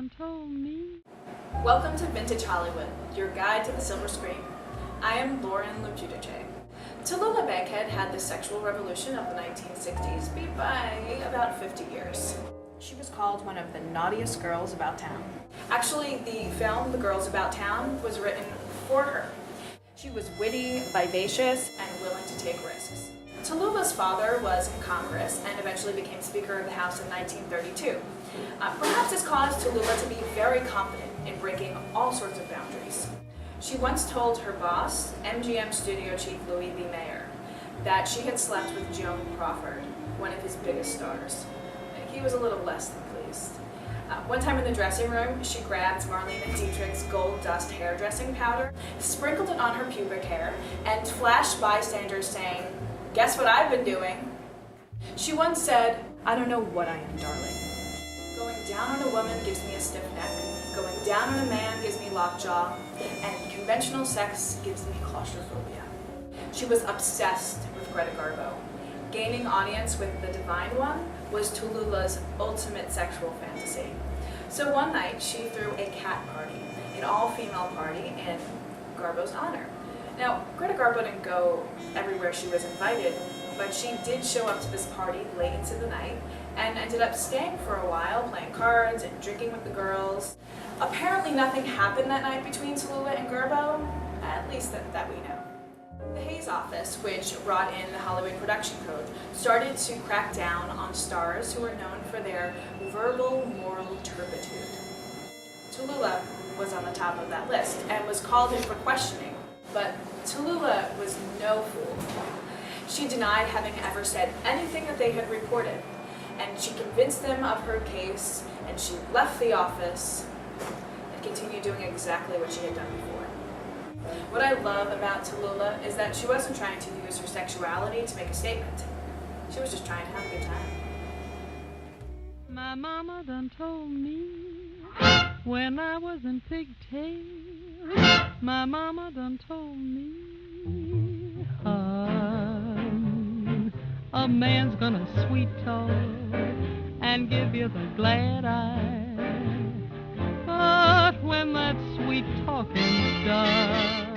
done told me. Welcome to Vintage Hollywood, your guide to the silver screen. I am Lauren Lupudice. Tallulah Bankhead had the sexual revolution of the 1960s beat by about 50 years. She was called one of the naughtiest girls about town. Actually, the film, The Girls About Town, was written for her. She was witty, vivacious, and willing to take risks. Tallulah's father was in Congress and eventually became Speaker of the House in 1932. Perhaps this caused Tallulah to be very confident in breaking all sorts of boundaries. She once told her boss, MGM studio chief Louis B. Mayer, that she had slept with Joan Crawford, one of his biggest stars. He was a little less than pleased. One time in the dressing room, she grabbed Marlene Dietrich's gold dust hairdressing powder, sprinkled it on her pubic hair, and flashed bystanders saying, "Guess what I've been doing?" She once said, "I don't know what I am, darling. Going down on a woman gives me a stiff neck, going down on a man gives me lockjaw, and conventional sex gives me claustrophobia." She was obsessed with Greta Garbo. Gaining audience with the Divine One was Tallulah's ultimate sexual fantasy. So one night, she threw a cat party, an all-female party in Garbo's honor. Now, Greta Garbo didn't go everywhere she was invited, but she did show up to this party late into the night and ended up staying for a while, playing cards and drinking with the girls. Apparently nothing happened that night between Tallulah and Garbo, at least that we know. The Hays Office, which brought in the Hollywood Production Code, started to crack down on stars who were known for their verbal moral turpitude. Tallulah was on the top of that list and was called in for questioning, but Tallulah was no fool. She denied having ever said anything that they had reported, and she convinced them of her case, and she left the office and continued doing exactly what she had done before. What I love about Tallulah is that she wasn't trying to use her sexuality to make a statement. She was just trying to have a good time. My mama done told me when I was in pigtails. My mama done told me, a man's gonna sweet talk and give you the glad eye. But when that sweet talking's done,